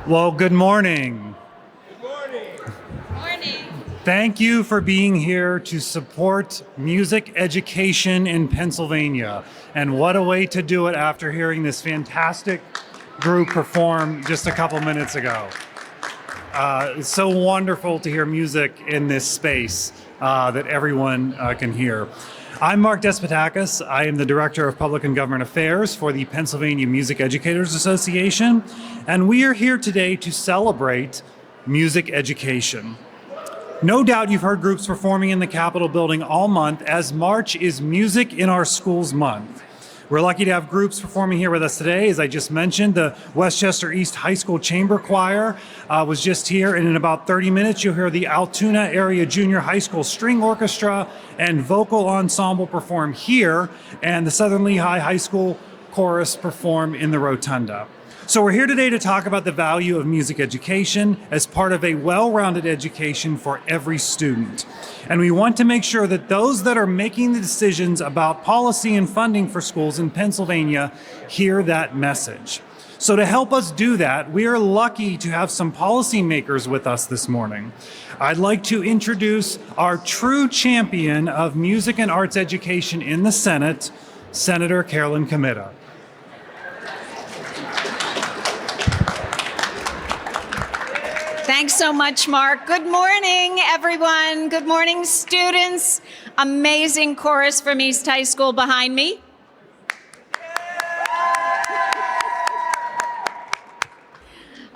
Well, good morning. Good morning. Morning. Thank you for being here to support music education in Pennsylvania. And what a way to do it after hearing this fantastic group perform just a couple minutes ago. It's so wonderful to hear music in this space that everyone can hear. I'm Mark Despotakis. I am the Director of Public and Government Affairs for the Pennsylvania Music Educators Association, and we are here today to celebrate music education. No doubt you've heard groups performing in the Capitol building all month, as March is Music in Our Schools Month. We're lucky to have groups performing here with us today. As I just mentioned, the Westchester East High School Chamber Choir was just here, and in about 30 minutes you'll hear the Altoona Area Junior High School String Orchestra and Vocal Ensemble perform here, and the Southern Lehigh High School Chorus perform in the Rotunda. So we're here today to talk about the value of music education as part of a well-rounded education for every student. And we want to make sure that those that are making the decisions about policy and funding for schools in Pennsylvania hear that message. So to help us do that, we are lucky to have some policymakers with us this morning. I'd like to introduce our true champion of music and arts education in the Senate, Senator Carolyn Comita. Thanks so much, Mark. Good morning, everyone. Good morning, students. Amazing chorus from East High School behind me.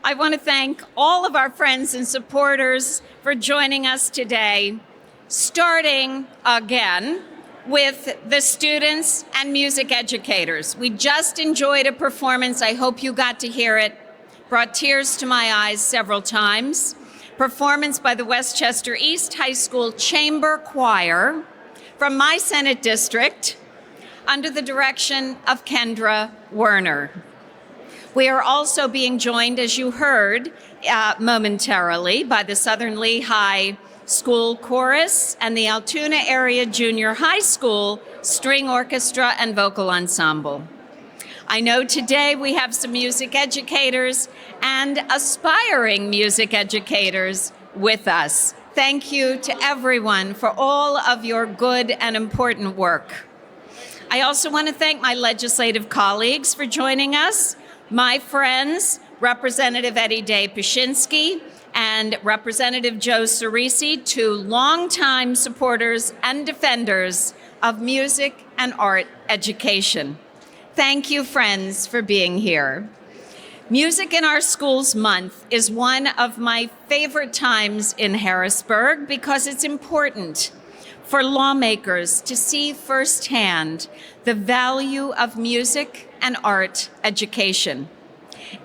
I want to thank all of our friends and supporters for joining us today, starting again with the students and music educators. We just enjoyed a performance. I hope you got to hear it. Brought tears to my eyes several times. Performance by the Westchester East High School Chamber Choir from my Senate district under the direction of Kendra Werner. We are also being joined, as you heard momentarily, by the Southern Lehigh School Chorus and the Altoona Area Junior High School String Orchestra and Vocal Ensemble. I know today we have some music educators and aspiring music educators with us. Thank you to everyone for all of your good and important work. I also want to thank my legislative colleagues for joining us, my friends, Representative Eddie Day Pashinsky and Representative Joe Cerisi, two longtime supporters and defenders of music and art education. Thank you, friends, for being here. Music in Our Schools Month is one of my favorite times in Harrisburg because it's important for lawmakers to see firsthand the value of music and art education.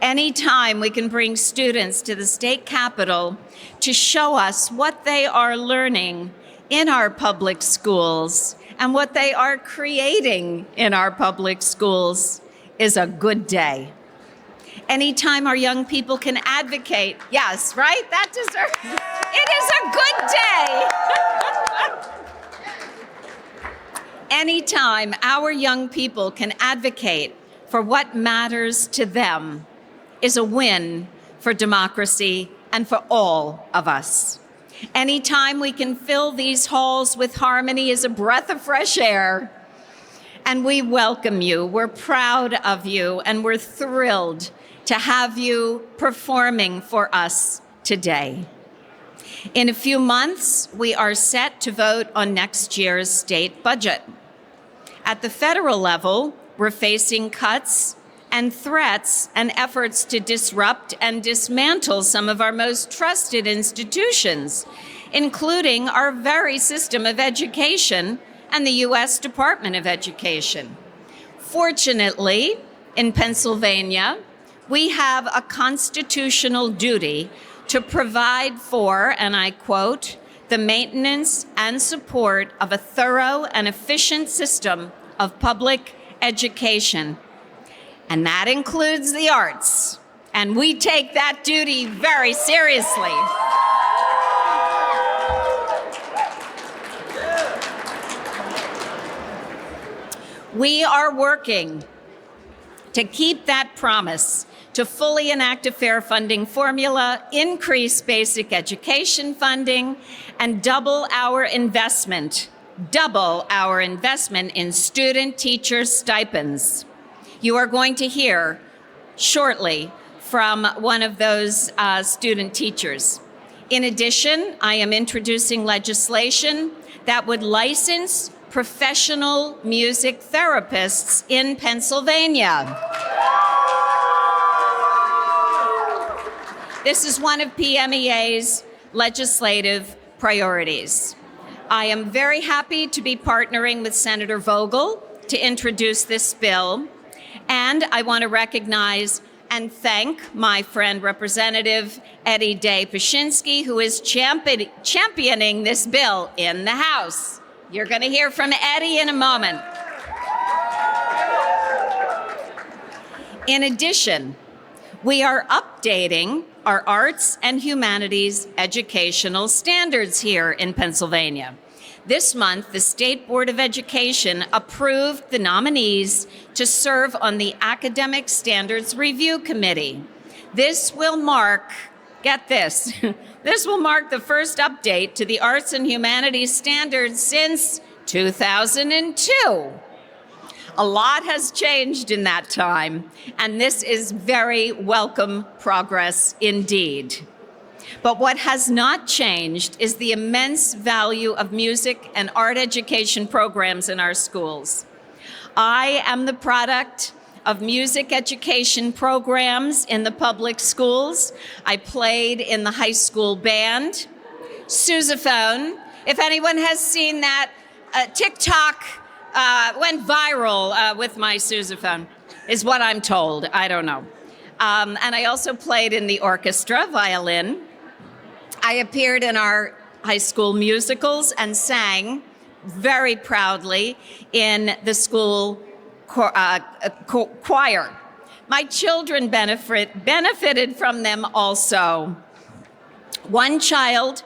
Anytime we can bring students to the state capitol to show us what they are learning in our public schools and what they are creating in our public schools is a good day. Anytime our young people can advocate, yes, right? That deserves, it is a good day. Anytime our young people can advocate for what matters to them is a win for democracy and for all of us. Anytime we can fill these halls with harmony is a breath of fresh air. And we welcome you. We're proud of you, and we're thrilled to have you performing for us today. In a few months, we are set to vote on next year's state budget. At the federal level, we're facing cuts and threats and efforts to disrupt and dismantle some of our most trusted institutions, including our very system of education and the U.S. Department of Education. Fortunately, in Pennsylvania, we have a constitutional duty to provide for, and I quote, the maintenance and support of a thorough and efficient system of public education. And that includes the arts. And we take that duty very seriously. We are working To keep that promise, to fully enact a fair funding formula, increase basic education funding, and double our investment in student teacher stipends. You are going to hear shortly from one of those student teachers. In addition, I am introducing legislation that would license professional music therapists in Pennsylvania. This is one of PMEA's legislative priorities. I am very happy to be partnering with Senator Vogel to introduce this bill, and I want to recognize and thank my friend Representative Eddie Day Pashinsky, who is championing this bill in the House. You're going to hear from Eddie in a moment. In addition, we are updating our arts and humanities educational standards here in Pennsylvania. This month, the State Board of Education approved the nominees to serve on the Academic Standards Review Committee. This will mark, get this, this will mark the first update to the arts and humanities standards since 2002. A lot has changed in that time, and this is very welcome progress indeed. But what has not changed is the immense value of music and art education programs in our schools. I am the product of music education programs in the public schools. I played in the high school band. Sousaphone, if anyone has seen that, TikTok went viral with my sousaphone, is what I'm told. I don't know. And I also played in the orchestra, violin. I appeared in our high school musicals and sang very proudly in the school choir. My children benefited from them also. One child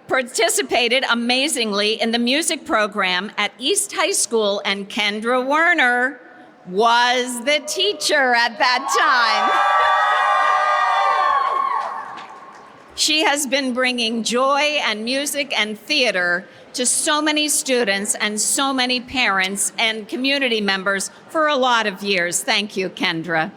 participated amazingly in the music program at East High School, and Kendra Werner was the teacher at that time. She has been bringing joy and music and theater to so many students and so many parents and community members for a lot of years. Thank you, Kendra.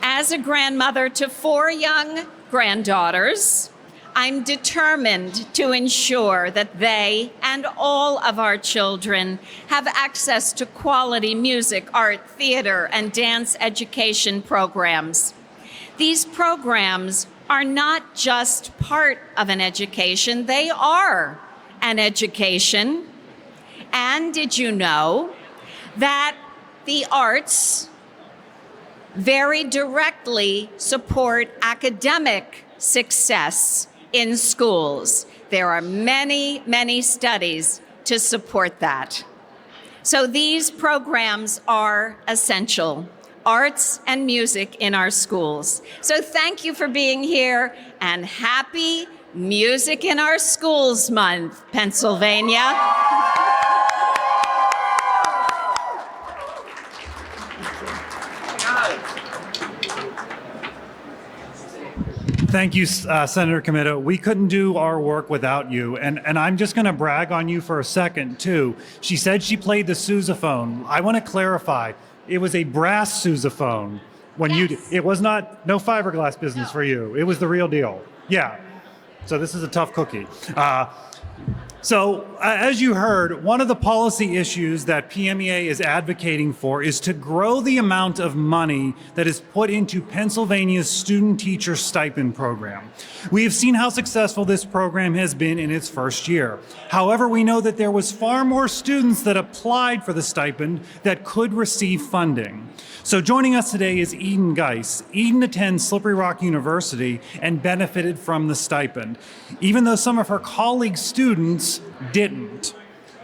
As a grandmother to 4 young granddaughters, I'm determined to ensure that they and all of our children have access to quality music, art, theater, and dance education programs. These programs are not just part of an education, they are an education. And did you know that the arts very directly support academic success in schools? There are many, many studies to support that. So these programs are essential, arts and music in our schools. So thank you for being here, and happy Music in Our Schools Month, Pennsylvania. Thank you, Senator Comito. We couldn't do our work without you. And I'm just going to brag on you for a second, too. She said she played the sousaphone. I want to clarify. It was a brass sousaphone. It was no fiberglass business for you. It was the real deal. Yeah. So this is a tough cookie. So as you heard, one of the policy issues that PMEA is advocating for is to grow the amount of money that is put into Pennsylvania's student teacher stipend program. We have seen how successful this program has been in its first year. However, we know that there was far more students that applied for the stipend that could receive funding. So joining us today is Eden Geis. Eden attends Slippery Rock University and benefited from the stipend, even though some of her colleague students didn't,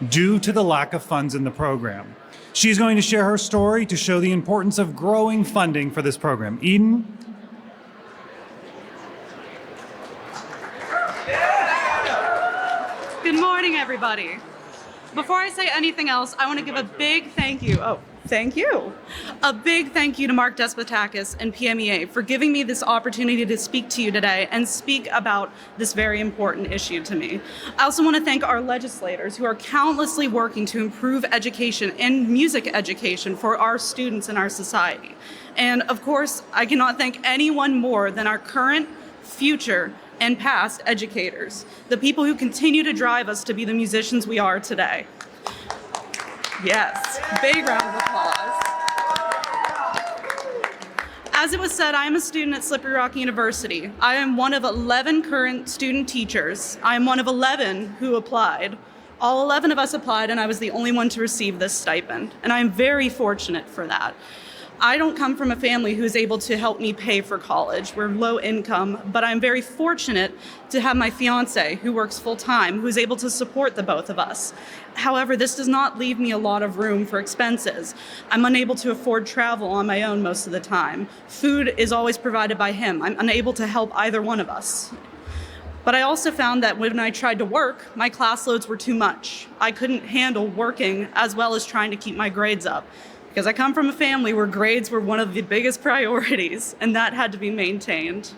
due to the lack of funds in the program. She's going to share her story to show the importance of growing funding for this program. Eden? Good morning, everybody. Before I say anything else, I want to give a big thank you. Oh, thank you. A big thank you to Mark Despotakis and PMEA for giving me this opportunity to speak to you today and speak about this very important issue to me. I also want to thank our legislators who are countlessly working to improve education and music education for our students in our society. And of course, I cannot thank anyone more than our current, future, and past educators, the people who continue to drive us to be the musicians we are today. Yes, big round of applause. As it was said, I am a student at Slippery Rock University. I am one of 11 current student teachers. I am one of 11 who applied. All 11 of us applied, and I was the only one to receive this stipend, and I am very fortunate for that. I don't come from a family who's able to help me pay for college. We're low income, but I'm very fortunate to have my fiance who works full time, who's able to support the both of us. However, this does not leave me a lot of room for expenses. I'm unable to afford travel on my own most of the time. Food is always provided by him. I'm unable to help either one of us. But I also found that when I tried to work, my class loads were too much. I couldn't handle working as well as trying to keep my grades up, because I come from a family where grades were one of the biggest priorities, and that had to be maintained.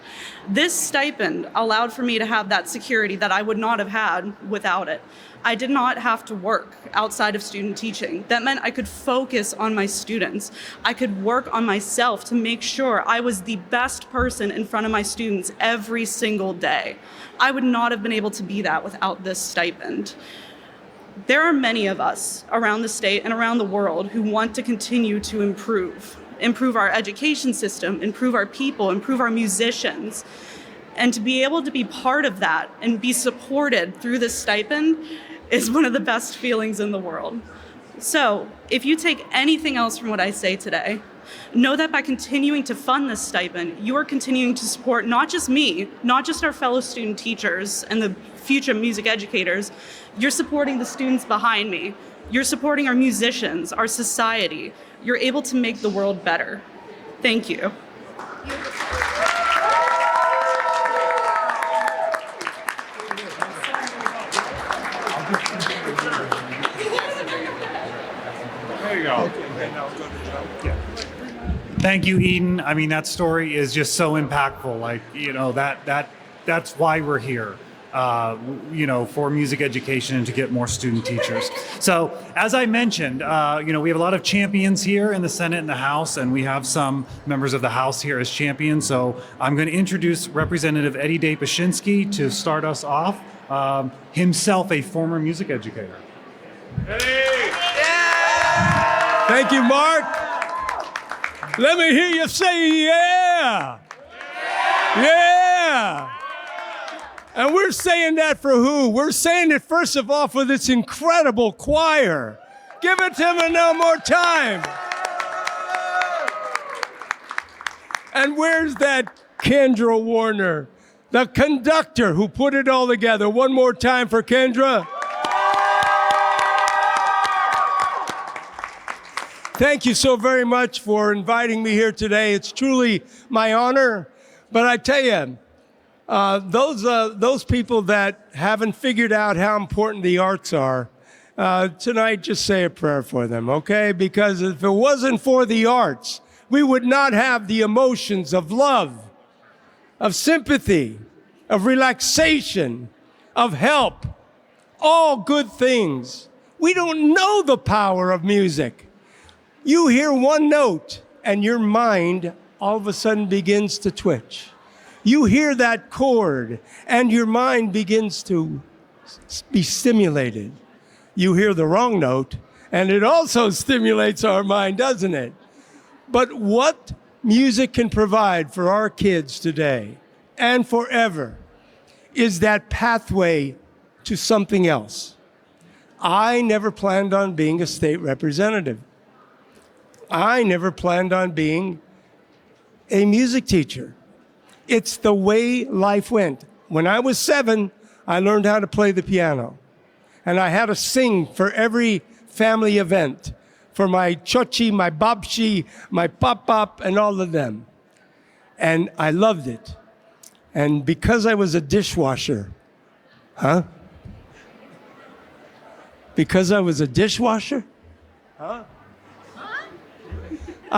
This stipend allowed for me to have that security that I would not have had without it. I did not have to work outside of student teaching. That meant I could focus on my students. I could work on myself to make sure I was the best person in front of my students every single day. I would not have been able to be that without this stipend. There are many of us around the state and around the world who want to continue to improve our education system, improve our people, improve our musicians. And to be able to be part of that and be supported through this stipend is one of the best feelings in the world. So if you take anything else from what I say today, know that by continuing to fund this stipend, you are continuing to support not just me, not just our fellow student teachers and the future music educators, you're supporting the students behind me. You're supporting our musicians, our society. You're able to make the world better. Thank you. There you go. Thank you, Eden. I mean, that story is just so impactful. Like, you know, that's why we're here. You know, for music education and to get more student teachers. So, as I mentioned, you know, we have a lot of champions here in the Senate and the House, and we have some members of the House here as champions. So, I'm going to introduce Representative Eddie Dapashinsky to start us off. Himself a former music educator. Hey! Yeah! Thank you, Mark. Let me hear you say yeah. Yeah. And we're saying that for who? We're saying it, first of all, for this incredible choir. Give it to them one more time. And where's that Kendra Warner, the conductor who put it all together? One more time for Kendra. Thank you so very much for inviting me here today. It's truly my honor. But I tell you, those people that haven't figured out how important the arts are, tonight just say a prayer for them, okay? Because if it wasn't for the arts, we would not have the emotions of love, of sympathy, of relaxation, of help, all good things. We don't know the power of music. You hear one note and your mind all of a sudden begins to twitch. You hear that chord and your mind begins to be stimulated. You hear the wrong note and it also stimulates our mind, doesn't it? But what music can provide for our kids today and forever is that pathway to something else. I never planned on being a state representative. I never planned on being a music teacher. It's the way life went. When I was 7, I learned how to play the piano. And I had to sing for every family event, for my chochi, my babshi, my pop-pop, and all of them. And I loved it. And because I was a dishwasher, Because I was a dishwasher? I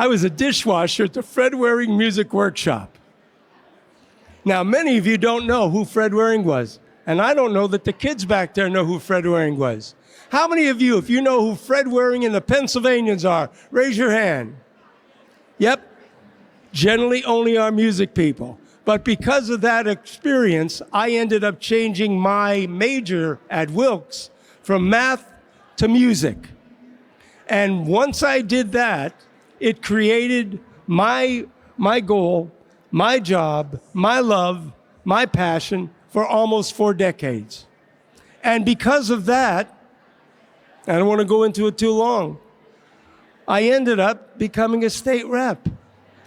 was a dishwasher at the Fred Waring Music Workshop. Now, many of you don't know who Fred Waring was, and I don't know that the kids back there know who Fred Waring was. How many of you, if you know who Fred Waring and the Pennsylvanians are, raise your hand. Yep, generally only our music people. But because of that experience, I ended up changing my major at Wilkes from math to music. And once I did that, it created my goal, my job, my love, my passion for almost 4 decades. And because of that, I don't want to go into it too long, I ended up becoming a state rep.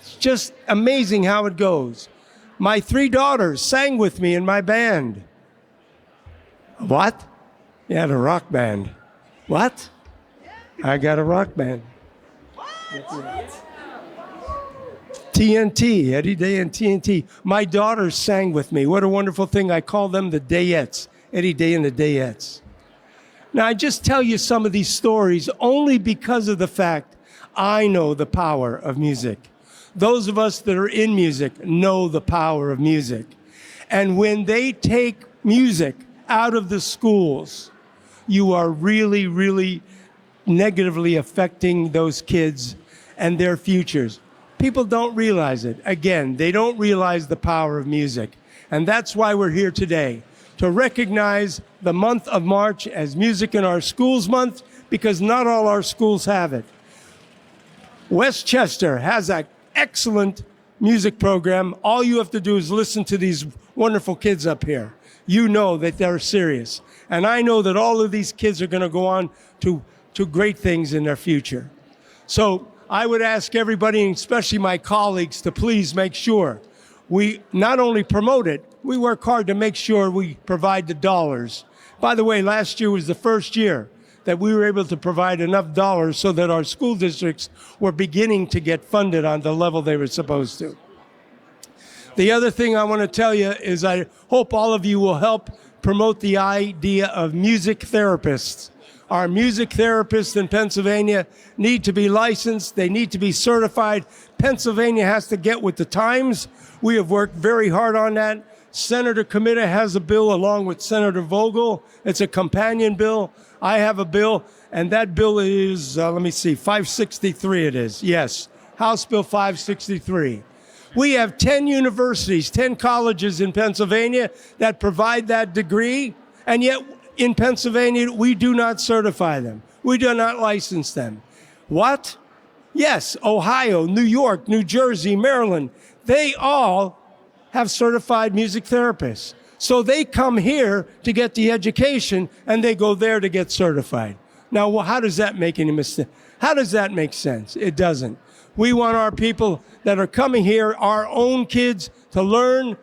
It's just amazing how it goes. My 3 daughters sang with me in my band. What? You had a rock band. What? I got a rock band. TNT, Eddie Day and TNT. My daughters sang with me. What a wonderful thing. I call them the Dayettes, Eddie Day and the Dayettes. Now, I just tell you some of these stories only because of the fact I know the power of music. Those of us that are in music know the power of music. And when they take music out of the schools, you are really, really negatively affecting those kids and their futures. People don't realize it. Again, they don't realize the power of music. And that's why we're here today, to recognize the month of March as Music in Our Schools Month, because not all our schools have it. Westchester has an excellent music program. All you have to do is listen to these wonderful kids up here. You know that they're serious. And I know that all of these kids are going to go on to great things in their future. So I would ask everybody, especially my colleagues, to please make sure we not only promote it, we work hard to make sure we provide the dollars. By the way, last year was the first year that we were able to provide enough dollars so that our school districts were beginning to get funded on the level they were supposed to. The other thing I want to tell you is I hope all of you will help promote the idea of music therapists. Our music therapists in Pennsylvania need to be licensed. They need to be certified. Pennsylvania has to get with the times. We have worked very hard on that. Senator Comita has a bill along with Senator Vogel. It's a companion bill. I have a bill, and that bill is, 563 it is. Yes, House Bill 563. We have 10 universities, 10 colleges in Pennsylvania that provide that degree, and yet in Pennsylvania, we do not certify them. We do not license them. What? Yes, Ohio, New York, New Jersey, Maryland, they all have certified music therapists. So they come here to get the education, and they go there to get certified. Now, well, how does that make any mistake? How does that make sense? It doesn't. We want our people that are coming here, our own kids, to learn,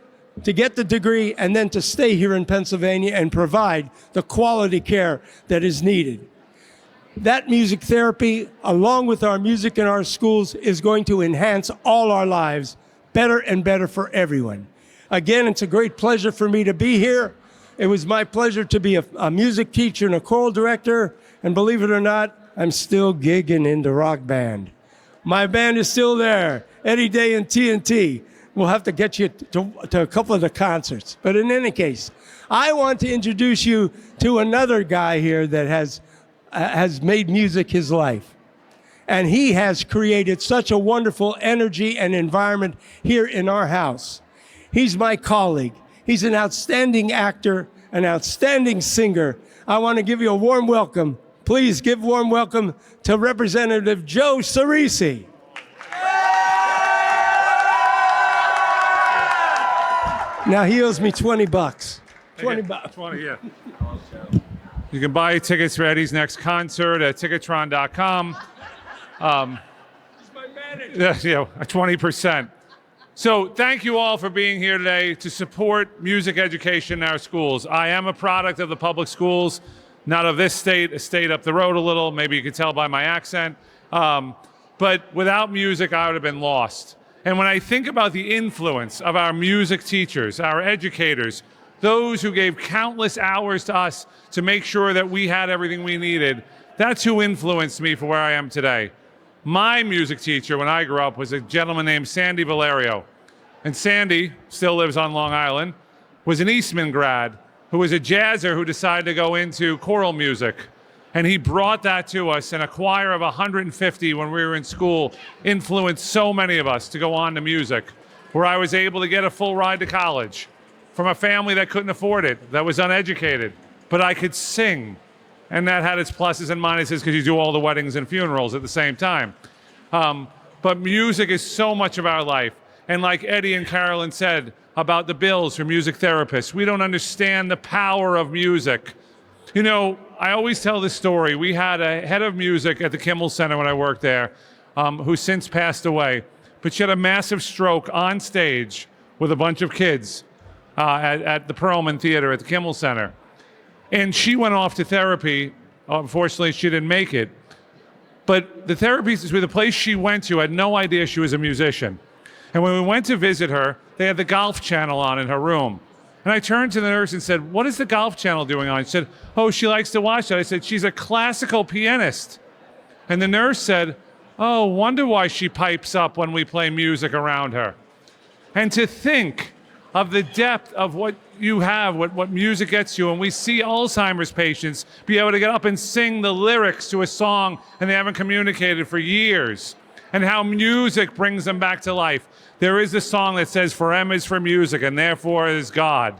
to get the degree, and then to stay here in Pennsylvania and provide the quality care that is needed. That music therapy, along with our music in our schools, is going to enhance all our lives better and better for everyone. Again, it's a great pleasure for me to be here. It was my pleasure to be a music teacher and a choral director, and believe it or not, I'm still gigging in the rock band. My band is still there, Eddie Day and TNT. We'll have to get you to a couple of the concerts. But in any case, I want to introduce you to another guy here that has made music his life. And he has created such a wonderful energy and environment here in our house. He's my colleague. He's an outstanding actor, an outstanding singer. I want to give you a warm welcome. Please give warm welcome to Representative Joe Cerisi. Now he owes me $20. $20. 20, yeah. You can buy tickets for Eddie's next concert at Ticketron.com. Yeah, 20%. So thank you all for being here today to support music education in our schools. I am a product of the public schools, not of this state, a state up the road a little. Maybe you could tell by my accent. But without music, I would have been lost. And when I think about the influence of our music teachers, our educators, those who gave countless hours to us to make sure that we had everything we needed, that's who influenced me for where I am today. My music teacher when I grew up was a gentleman named Sandy Valerio. And Sandy still lives on Long Island, was an Eastman grad who was a jazzer who decided to go into choral music. And he brought that to us, and a choir of 150 when we were in school influenced so many of us to go on to music, where I was able to get a full ride to college from a family that couldn't afford it, that was uneducated, but I could sing. And that had its pluses and minuses because you do all the weddings and funerals at the same time. But music is so much of our life. And like Eddie and Carolyn said about the bills for music therapists, we don't understand the power of music. You know, I always tell this story. We had a head of music at the Kimmel Center when I worked there, who since passed away. But she had a massive stroke on stage with a bunch of kids at the Perlman Theater at the Kimmel Center. And she went off to therapy. Unfortunately, she didn't make it. But the therapist with the place she went to had no idea she was a musician. And when we went to visit her, they had the Golf Channel on in her room. And I turned to the nurse and said, "What is the Golf Channel doing on?" She said, "Oh, she likes to watch that." I said, "She's a classical pianist." And the nurse said, "Oh, wonder why she pipes up when we play music around her." And to think of the depth of what you have, what music gets you, and we see Alzheimer's patients be able to get up and sing the lyrics to a song and they haven't communicated for years, and how music brings them back to life. There is a song that says, "For M is for music, and therefore is God."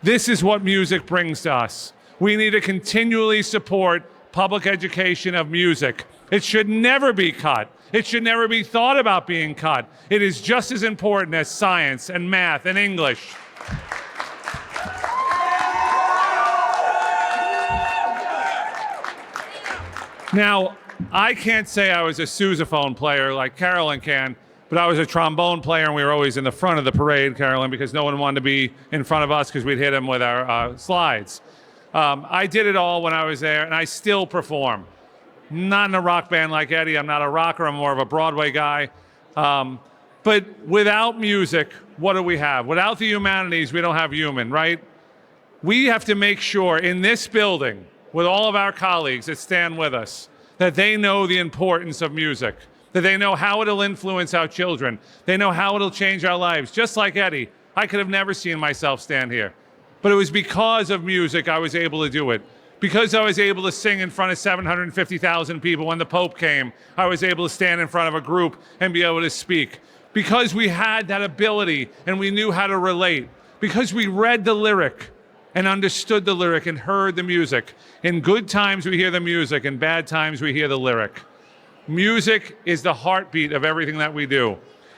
This is what music brings to us. We need to continually support public education of music. It should never be cut. It should never be thought about being cut. It is just as important as science and math and English. Now, I can't say I was a sousaphone player like Carolyn can, but I was a trombone player, and we were always in the front of the parade, Carolyn, because no one wanted to be in front of us because we'd hit them with our slides. I did it all when I was there, and I still perform. Not in a rock band like Eddie. I'm not a rocker. I'm more of a Broadway guy. But without music, what do we have? Without the humanities, we don't have human, right? We have to make sure in this building, with all of our colleagues that stand with us, that they know the importance of music, that they know how it'll influence our children. They know how it'll change our lives. Just like Eddie, I could have never seen myself stand here. But it was because of music I was able to do it. Because I was able to sing in front of 750,000 people when the Pope came, I was able to stand in front of a group and be able to speak. Because we had that ability and we knew how to relate. Because we read the lyric and understood the lyric and heard the music. In good times we hear the music, in bad times we hear the lyric. Music is the heartbeat of everything that we do.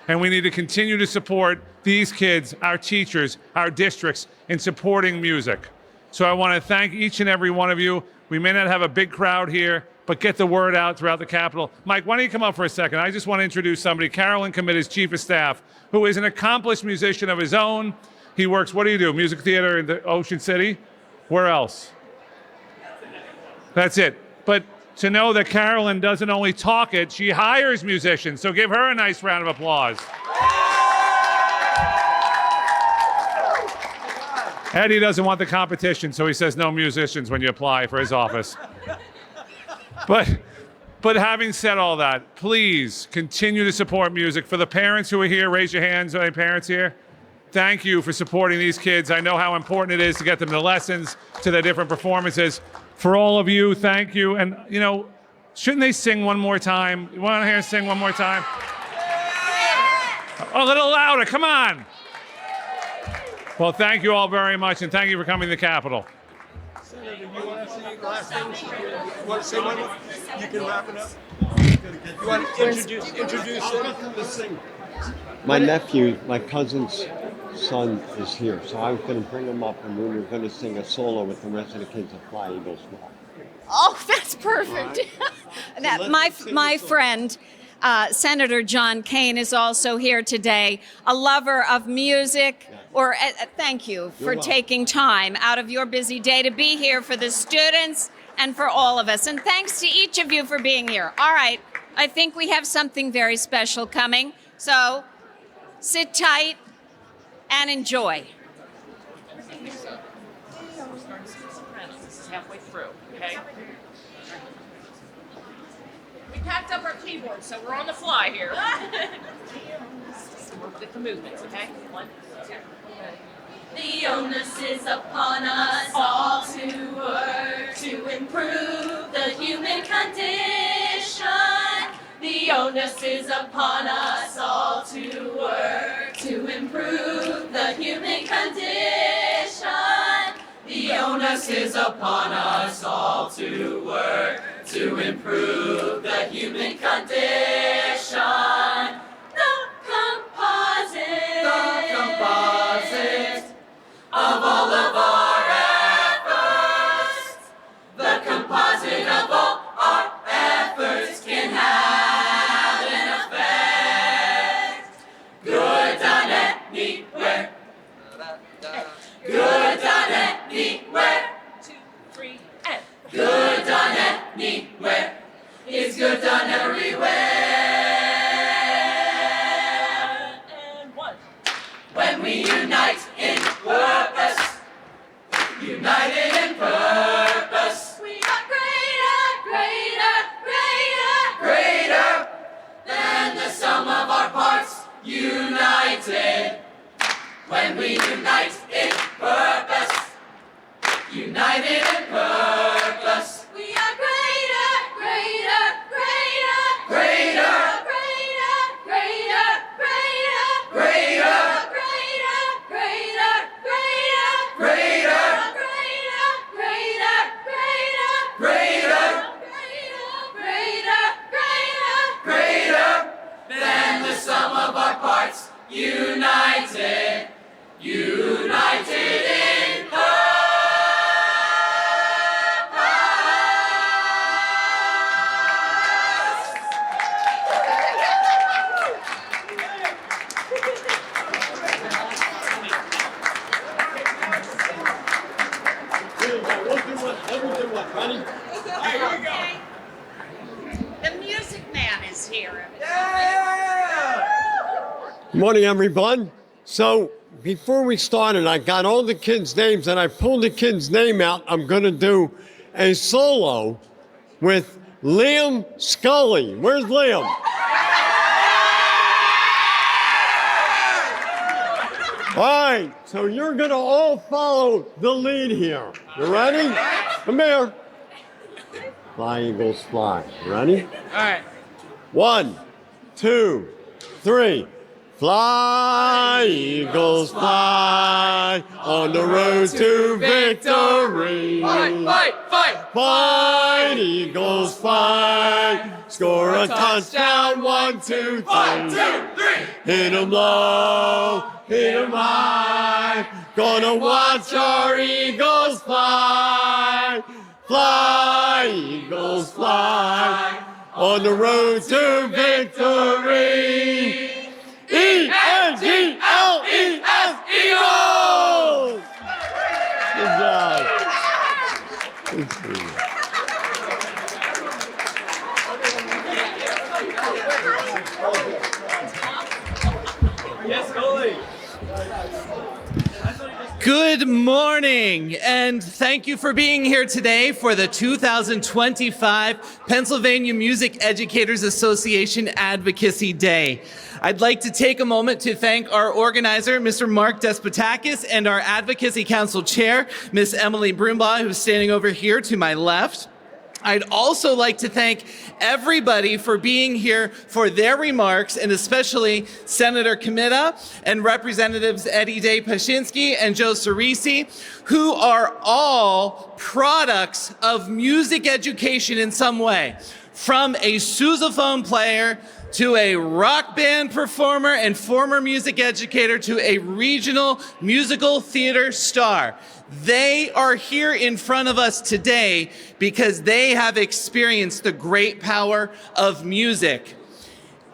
And we need to continue to support these kids, our teachers, our districts in supporting music. So I want to thank each and every one of you. We may not have a big crowd here, but get the word out throughout the Capitol. Mike, why don't you come up for a second? I just want to introduce somebody, Carolyn Commit, his Chief of Staff, who is an accomplished musician of his own. He works, what do you do? Music theater in the Ocean City? Where else? That's it. But to know that Carolyn doesn't only talk it, she hires musicians. So give her a nice round of applause. Eddie doesn't want the competition, so he says no musicians when you apply for his office. But having said all that, please continue to support music. For the parents who are here, raise your hands. Are any parents here? Thank you for supporting these kids. I know how important it is to get them to lessons, to their different performances. For all of you, thank you. And, you know, shouldn't they sing one more time? You want to hear us sing one more time? A little louder, come on. Well, thank you all very much, and thank you for coming to the Capitol. Senator, you want to say last things? You want to say one more? You can wrap it up. You want to introduce him? Let's sing. My nephew, my cousin's son is here, so I was going to bring him up and we were going to sing a solo with the rest of the kids at Fly Eagles Small. Oh, that's perfect. That, my friend, Senator John Kane, is also here today, a lover of music. Thank you for taking time out of your busy day to be here for the students and for all of us. And thanks to each of you for being here. All right, I think we have something very special coming. So sit tight and enjoy. okay? We packed up our keyboards, so we're on the fly here. Work with the movements, okay? 1, 2. The onus is upon us all to work to improve the human condition. The onus is upon us all to work to improve the human condition. The onus is upon us all to work to improve the human condition. The composite of all of our efforts. The composite of all our efforts can have an effect. Good done anywhere. Good done anywhere. 2, 3, and. Good done anywhere is good done everywhere. And 1. When we unite in purpose, united in purpose, we are greater, greater, greater, greater than the sum of our parts united. When we unite in purpose, united in purpose, we are greater, greater, greater, greater, greater, greater, greater, greater, greater, greater, greater, greater, greater, greater, greater, greater, greater than the sum of our parts united, united in purpose. Ready? The music man is here. Good morning, everyone. So before we started, I got all the kids' names and I pulled the kid's name out. I'm going to do a solo with Liam Scully. Where's Liam? All right, so you're going to all follow the lead here. You ready? Come here. Fly, Eagles, fly. Ready? All right. 1, 2, 3. Fly, Eagles, fly on the road to victory. Fight, fight, fight. Fight, Eagles, fight. Score a touchdown, 1, 2, 3. 1, 2, 3. Hit 'em low, hit 'em high. Gonna watch our Eagles fly. Fly, Eagles, fly on the road to victory. E-N-G-L-E-S, Eagles! Good job. Good for you. Good morning, and thank you for being here today for the 2025 Pennsylvania Music Educators Association Advocacy Day. I'd like to take a moment to thank our organizer, Mr. Mark Despotakis, and our Advocacy Council Chair, Ms. Emily Brumbaugh, who's standing over here to my left. I'd also like to thank everybody for being here for their remarks, and especially Senator Comita and Representatives Eddie Day Pashinsky and Joe Cerisi, who are all products of music education in some way, from a sousaphone player to a rock band performer and former music educator to a regional musical theater star. They are here in front of us today because they have experienced the great power of music.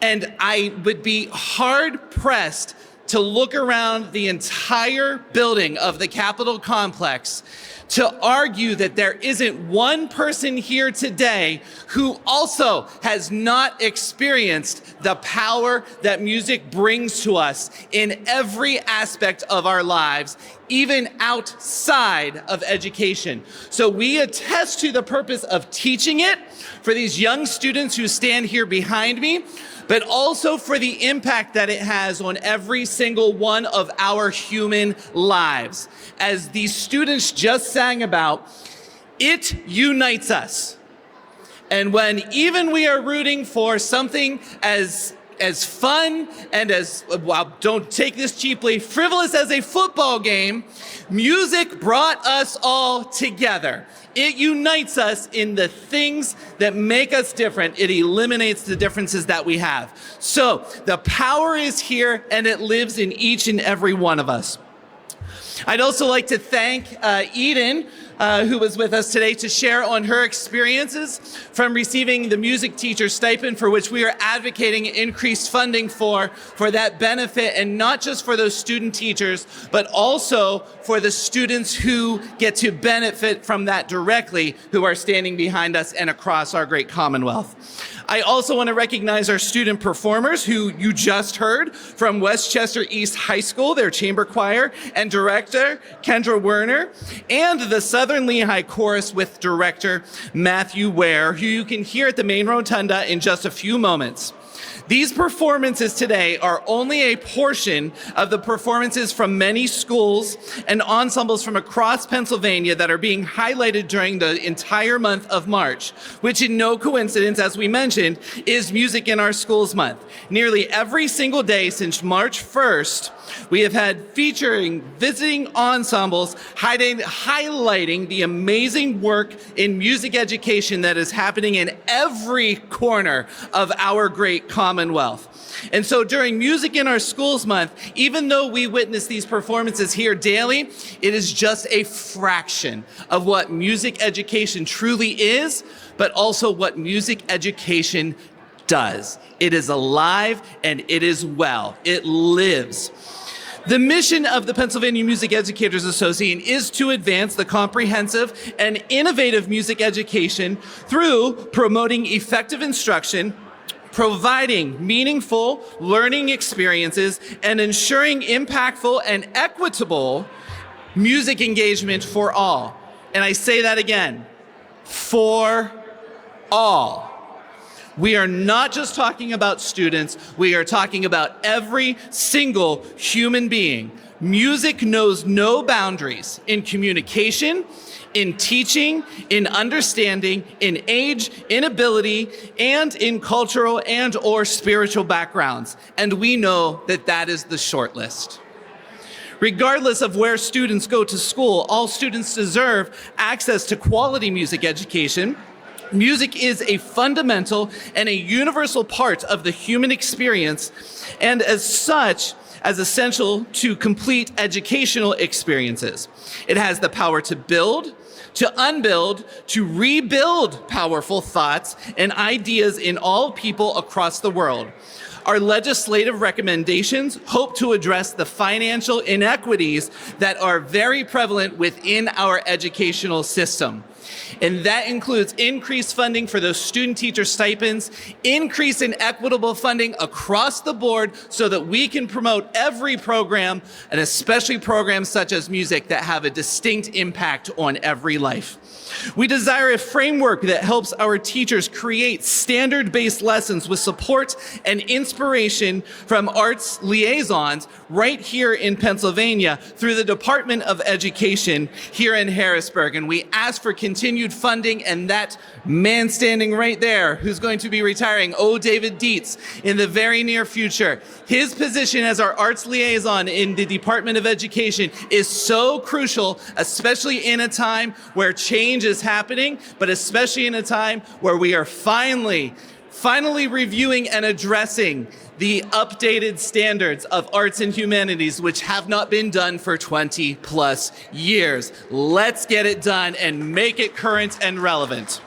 And I would be hard pressed to look around the entire building of the Capitol complex to argue that there isn't one person here today who also has not experienced the power that music brings to us in every aspect of our lives, even outside of education. So we attest to the purpose of teaching it for these young students who stand here behind me, but also for the impact that it has on every single one of our human lives. As these students just sang about, it unites us. And when even we are rooting for something as fun and as, well, don't take this cheaply, frivolous as a football game, music brought us all together. It unites us in the things that make us different. It eliminates the differences that we have. So the power is here and it lives in each and every one of us. I'd also like to thank Eden, who was with us today to share on her experiences from receiving the music teacher stipend, for which we are advocating increased funding for that benefit, and not just for those student teachers, but also for the students who get to benefit from that directly, who are standing behind us and across our great Commonwealth. I also want to recognize our student performers who you just heard from Westchester East High School, their chamber choir and director, Kendra Werner, and the Southern Lehigh Chorus with director Matthew Ware, who you can hear at the main rotunda in just a few moments. These performances today are only a portion of the performances from many schools and ensembles from across Pennsylvania that are being highlighted during the entire month of March, which in no coincidence, as we mentioned, is Music in Our Schools Month. Nearly every single day since March 1st, we have had featuring visiting ensembles highlighting the amazing work in music education that is happening in every corner of our great Commonwealth. And so during Music in Our Schools Month, even though we witness these performances here daily, it is just a fraction of what music education truly is, but also what music education does. It is alive and it is well. It lives. The mission of the Pennsylvania Music Educators Association is to advance the comprehensive and innovative music education through promoting effective instruction, providing meaningful learning experiences, and ensuring impactful and equitable music engagement for all. And I say that again, for all. We are not just talking about students, we are talking about every single human being. Music knows no boundaries in communication, in teaching, in understanding, in age, in ability, and in cultural and or spiritual backgrounds. And we know that that is the short list. Regardless of where students go to school, all students deserve access to quality music education. Music is a fundamental and a universal part of the human experience, and as such, as essential to complete educational experiences. It has the power to build, to unbuild, to rebuild powerful thoughts and ideas in all people across the world. Our legislative recommendations hope to address the financial inequities that are very prevalent within our educational system. And that includes increased funding for those student teacher stipends, increase in equitable funding across the board so that we can promote every program, and especially programs such as music that have a distinct impact on every life. We desire a framework that helps our teachers create standard-based lessons with support and inspiration from arts liaisons right here in Pennsylvania through the Department of Education here in Harrisburg. And we ask for continued funding, and that man standing right there who's going to be retiring, David Dietz, in the very near future. His position as our arts liaison in the Department of Education is so crucial, especially in a time where change is happening, but especially in a time where we are finally reviewing and addressing the updated standards of arts and humanities, which have not been done for 20 plus years. Let's get it done and make it current and relevant.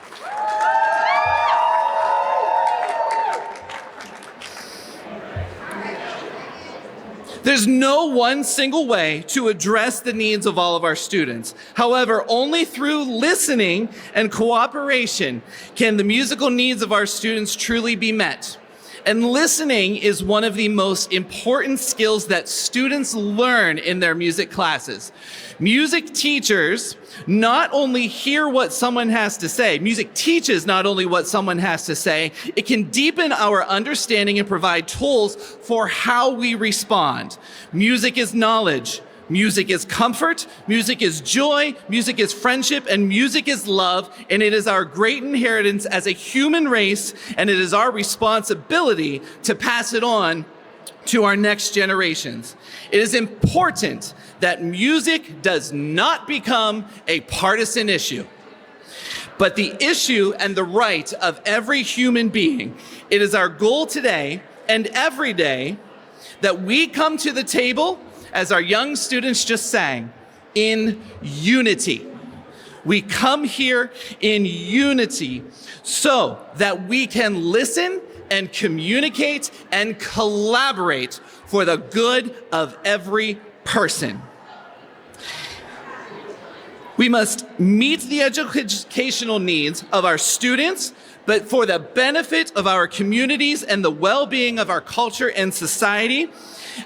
There's no one single way to address the needs of all of our students. However, only through listening and cooperation can the musical needs of our students truly be met. And listening is one of the most important skills that students learn in their music classes. Music teachers not only hear what someone has to say, music teaches not only what someone has to say, it can deepen our understanding and provide tools for how we respond. Music is knowledge. Music is comfort, music is joy, music is friendship, and music is love, and it is our great inheritance as a human race, and it is our responsibility to pass it on to our next generations. It is important that music does not become a partisan issue, but the issue and the right of every human being. It is our goal today and every day that we come to the table, as our young students just sang, in unity. We come here in unity so that we can listen and communicate and collaborate for the good of every person. We must meet the educational needs of our students, but for the benefit of our communities and the well-being of our culture and society.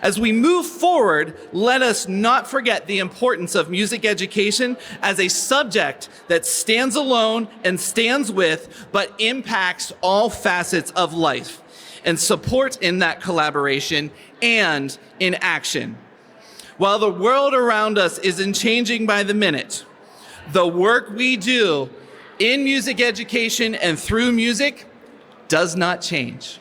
As we move forward, let us not forget the importance of music education as a subject that stands alone and stands with, but impacts all facets of life, and support in that collaboration and in action. While the world around us isn't changing by the minute, the work we do in music education and through music does not change.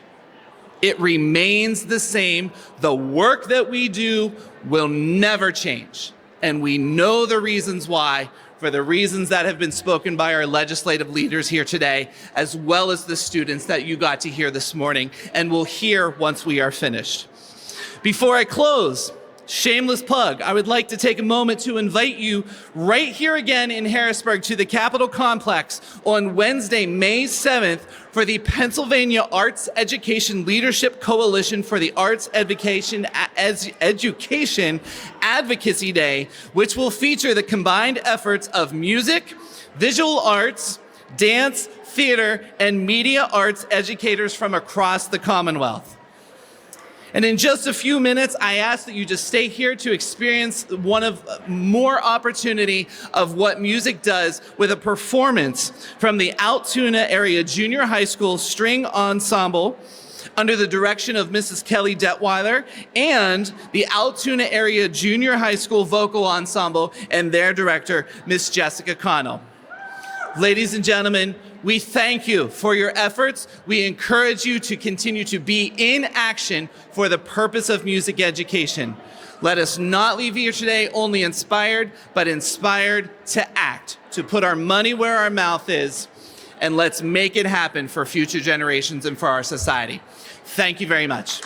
It remains the same. The work that we do will never change. And we know the reasons why, for the reasons that have been spoken by our legislative leaders here today, as well as the students that you got to hear this morning, and will hear once we are finished. Before I close, shameless plug, I would like to take a moment to invite you right here again in Harrisburg to the Capitol Complex on Wednesday, May 7th for the Pennsylvania Arts Education Leadership Coalition for the Arts Education Advocacy Day, which will feature the combined efforts of music, visual arts, dance, theater, and media arts educators from across the Commonwealth. And in just a few minutes, I ask that you just stay here to experience one of more opportunity of what music does with a performance from the Altoona Area Junior High School String Ensemble under the direction of Mrs. Kelly Detweiler and the Altoona Area Junior High School Vocal Ensemble and their director, Miss Jessica Connell. Ladies and gentlemen, we thank you for your efforts. We encourage you to continue to be in action for the purpose of music education. Let us not leave here today only inspired, but inspired to act, to put our money where our mouth is, and let's make it happen for future generations and for our society. Thank you very much.